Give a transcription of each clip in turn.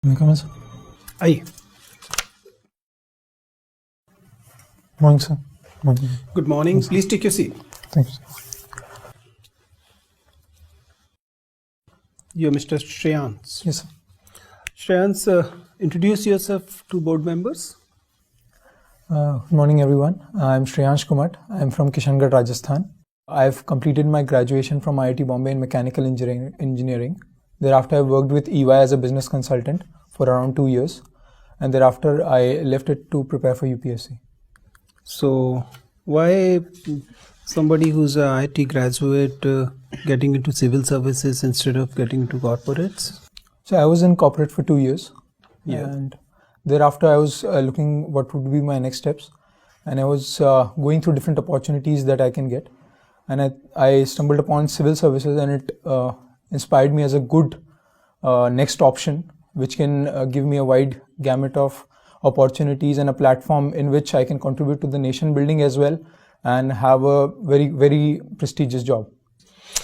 May I come in, sir? Aye. Morning, sir. Morning. Good morning. Please take your seat. Thank you, sir. You're Mr. Shreyans. Yes, sir. Shreyans, introduce yourself to board members. Good morning, everyone. I'm Shreyansh Kumat. I'm from Kishangarh, Rajasthan. I've completed my graduation from IIT Bombay in mechanical engineering. Thereafter, I worked with EY as a business consultant for around 2 years. And thereafter, I left it to prepare for UPSC. So, why somebody who's an IIT graduate getting into civil services instead of getting into corporates? So, I was in corporate for 2 years. Yeah. And thereafter, I was looking what would be my next steps. And I was going through different opportunities that I can get. And I stumbled upon civil services, and it inspired me as a good next option, which can give me a wide gamut of opportunities and a platform in which I can contribute to the nation building as well and have a very, very prestigious job.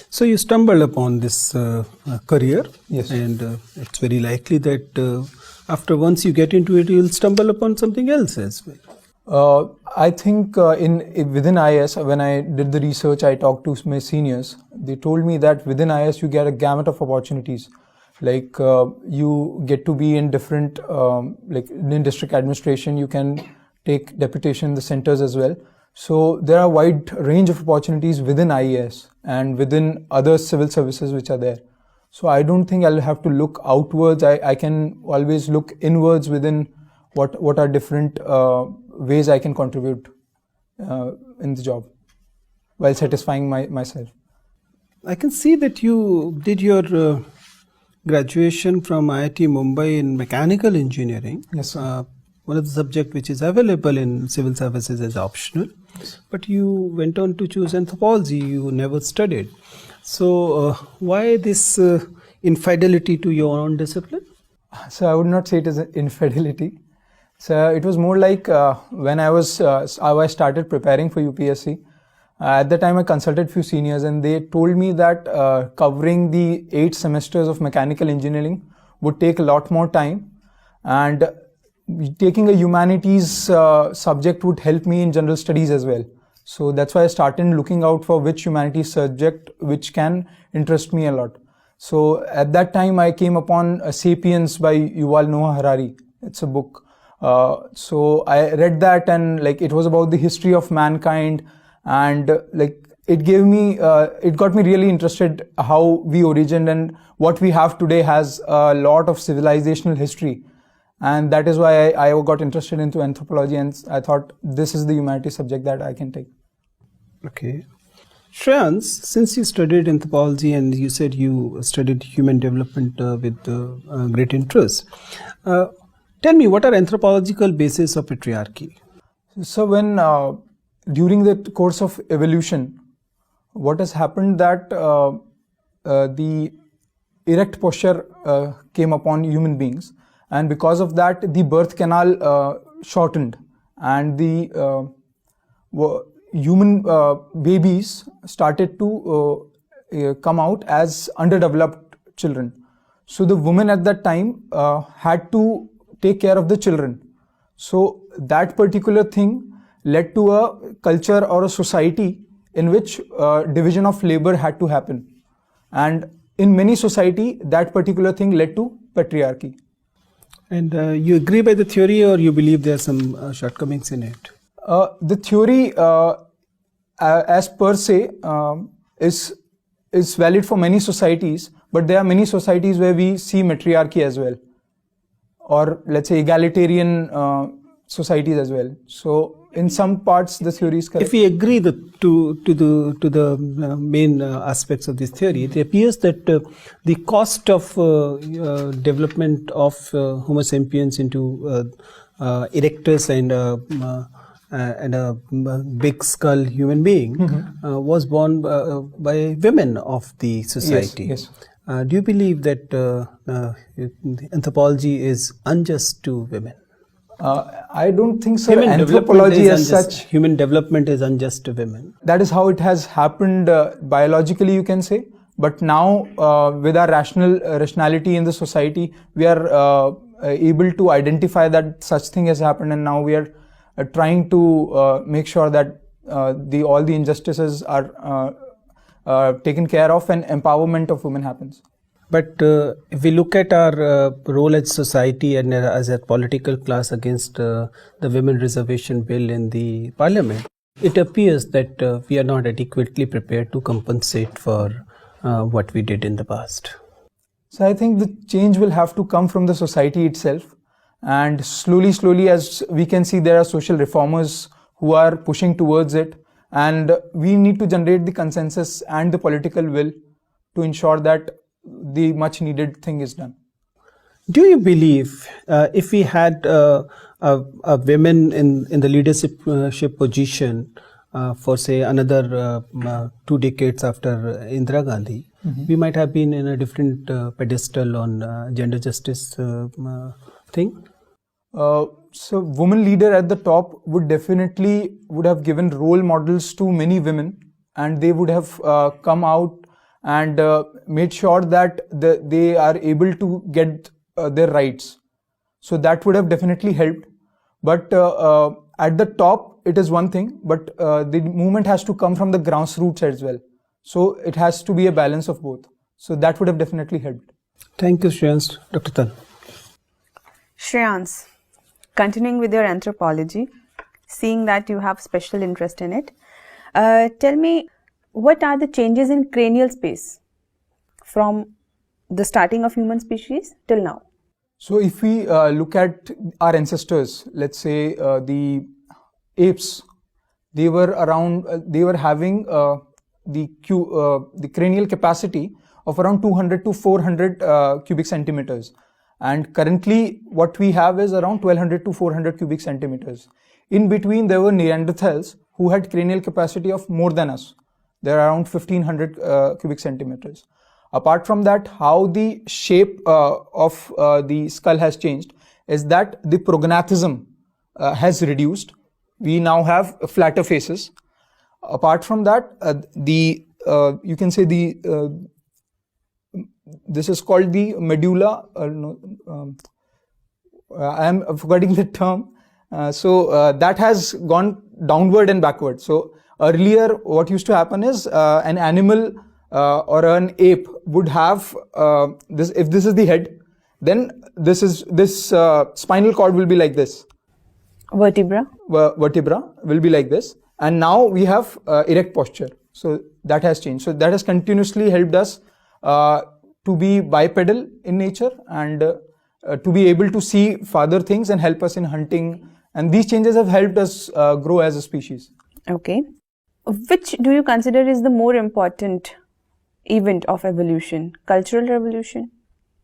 So you stumbled upon this career. Yes. And it's very likely that after once you get into it, you'll stumble upon something else as well. I think within IS, when I did the research, I talked to my seniors. They told me that within IS, you get a gamut of opportunities. Like you get to be in different, like in district administration, you can take deputation in the centers as well. So there are a wide range of opportunities within IAS and within other civil services which are there. So I don't think I'll have to look outwards. I can always look inwards within what are different ways I can contribute in the job while satisfying myself. I can see that you did your graduation from IIT Mumbai in mechanical engineering. Yes, sir. One of the subjects which is available in civil services is optional. Yes. But you went on to choose anthropology. You never studied. So why this infidelity to your own discipline? So I would not say it is an infidelity. So it was more like when I started preparing for UPSC. At the time, I consulted few seniors, and they told me that covering the 8 semesters of mechanical engineering would take a lot more time, and taking a humanities subject would help me in general studies as well. So that's why I started looking out for which humanities subject which can interest me a lot. So at that time, I came upon *Sapiens* by Yuval Noah Harari. It's a book. So I read that, and like it was about the history of mankind. And like it got me really interested how we origined, and what we have today has a lot of civilizational history. And that is why I got interested into anthropology, and I thought this is the humanities subject that I can take. Okay. Shreyans, since you studied anthropology and you said you studied human development with great interest, tell me, what are anthropological bases of patriarchy? So when during the course of evolution, what has happened that the erect posture came upon human beings, and because of that, the birth canal shortened, and the human babies started to come out as underdeveloped children. So the woman at that time had to take care of the children. So that particular thing led to a culture or a society in which division of labor had to happen. And in many society, that particular thing led to patriarchy. And you agree by the theory, or you believe there are some shortcomings in it? The theory, as per se, is valid for many societies, but there are many societies where we see matriarchy as well, or let's say egalitarian societies as well. So in some parts, the theory is correct. If we agree to the main aspects of this theory, it appears that the cost of development of Homo sapiens into erectus and a big skull human being was borne by women of the society. Yes, yes. Do you believe that anthropology is unjust to women? I don't think so. Anthropology as such. Human development is unjust to women. That is how it has happened biologically, you can say. But now, with our rationality in the society, we are able to identify that such thing has happened, and now we are trying to make sure that all the injustices are taken care of and empowerment of women happens. But if we look at our role as society and as a political class against the women reservation bill in the parliament, it appears that we are not adequately prepared to compensate for what we did in the past. So I think the change will have to come from the society itself, and slowly, as we can see, there are social reformers who are pushing towards it, and we need to generate the consensus and the political will to ensure that the much needed thing is done. Do you believe if we had a women in the leadership position for say another 2 decades after Indira Gandhi, we might have been in a different pedestal on gender justice thing? So women leader at the top would have given role models to many women, and they would have come out and made sure that they are able to get their rights. So that would have definitely helped. But at the top, it is one thing, but the movement has to come from the grassroots as well. So it has to be a balance of both. So that would have definitely helped. Thank you, Shreyans. Dr. Tal. Shreyans, continuing with your anthropology, seeing that you have special interest in it, tell me, what are the changes in cranial space from the starting of human species till now? So if we look at our ancestors, let's say the apes, they were having the cranial capacity of around 200 to 400 cubic centimeters. And currently what we have is around 1200 to 400 cubic centimeters. In between, there were Neanderthals who had cranial capacity of more than us. They're around 1500 cubic centimeters. Apart from that, how the shape of the skull has changed is that the prognathism has reduced. We now have flatter faces. Apart from that, you can say this is called the medulla. I am forgetting the term. So that has gone downward and backward. So earlier, what used to happen is an animal or an ape would have this. If this is the head, then this spinal cord will be like this. Vertebra will be like this, and now we have erect posture. So that has changed. So that has continuously helped us to be bipedal in nature and to be able to see farther things and help us in hunting. And these changes have helped us grow as a species. Okay. Which do you consider is the more important event of evolution? Cultural revolution,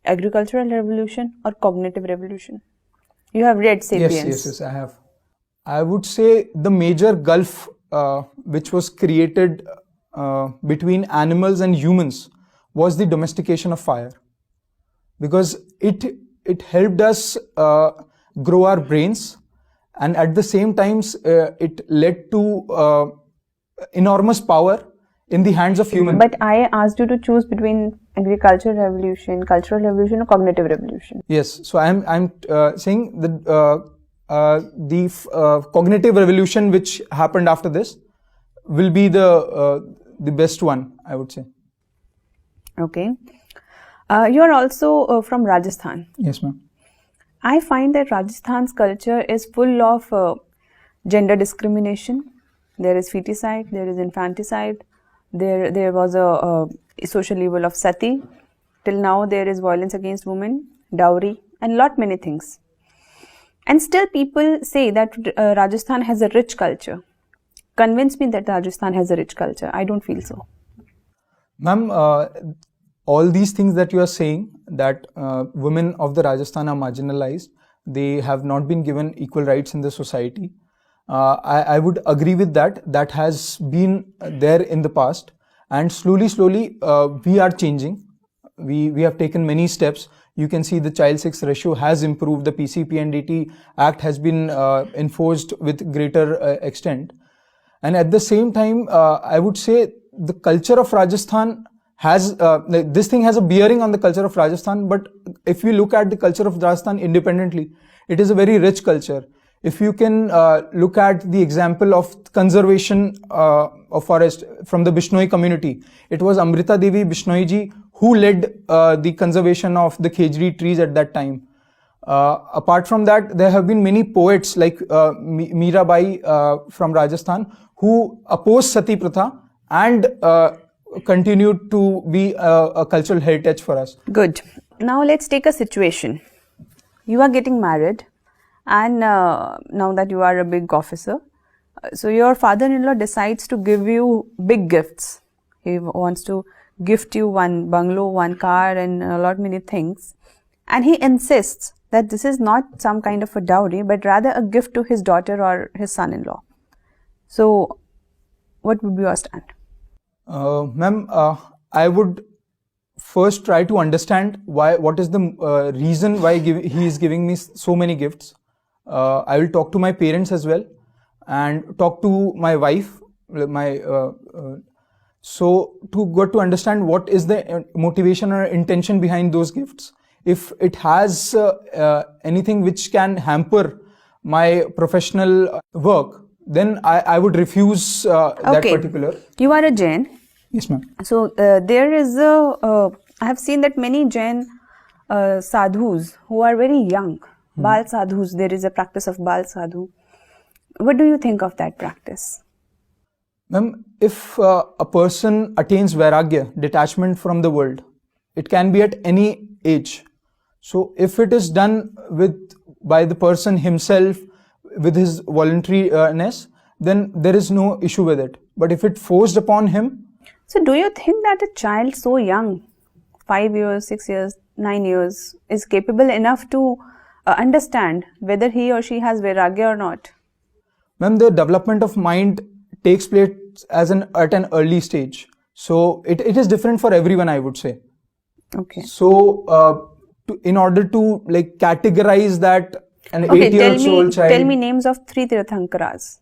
agricultural revolution, or cognitive revolution? You have read *Sapiens*. Yes, I have. I would say the major gulf which was created between animals and humans was the domestication of fire, because it helped us grow our brains, and at the same time it led to enormous power in the hands of humans. But I asked you to choose between agricultural revolution, cultural revolution, or cognitive revolution. Yes, so I'm saying that the cognitive revolution which happened after this will be the best one, I would say. Okay. You are also from Rajasthan. Yes, ma'am. I find that Rajasthan's culture is full of gender discrimination. There is feticide, there is infanticide, there was a social evil of sati. Till now there is violence against women, dowry, and lot many things. And still people say that Rajasthan has a rich culture. Convince me that Rajasthan has a rich culture. I don't feel so. Ma'am, all these things that you are saying, that women of the Rajasthan are marginalized, they have not been given equal rights in the society. I would agree with that. That has been there in the past, and slowly we are changing. We have taken many steps. You can see the child sex ratio has improved. The PCPNDT Act has been enforced with greater extent. And at the same time, I would say the culture of Rajasthan this thing has a bearing on the culture of Rajasthan. But if we look at the culture of Rajasthan independently, it is a very rich culture. If you can look at the example of conservation of forest from the Bishnoi community, it was Amrita Devi Bishnoi ji who led the conservation of the khejri trees at that time. Apart from that, there have been many poets like Mirabai from Rajasthan who opposed Sati Pratha and continued to be a cultural heritage for us. Good. Now let's take a situation. You are getting married, and now that you are a big officer, so your father-in-law decides to give you big gifts. He wants to gift you one bungalow, one car, and a lot many things. And he insists that this is not some kind of a dowry, but rather a gift to his daughter or his son-in-law. So, what would be your stand? Ma'am, I would first try to understand what is the reason why he is giving me so many gifts. I will talk to my parents as well and talk to my wife, so to get to understand what is the motivation or intention behind those gifts. If it has anything which can hamper my professional work, then I would refuse that particular. You are a Jain. Yes, ma'am. So there is I have seen that many Jain sadhus who are very young, Bal sadhus, there is a practice of Bal sadhu. What do you think of that practice? Ma'am, if a person attains vairagya, detachment from the world, it can be at any age. So if it is done by the person himself with his voluntariness, then there is no issue with it. But if it forced upon him. So do you think that a child so young, 5 years, 6 years, 9 years, is capable enough to understand whether he or she has vairagya or not? Ma'am, the development of mind takes place at an early stage. So it is different for everyone, I would say. Okay. So in order to categorize that an 8-year-old child. Tell me names of 3 Tirthankaras.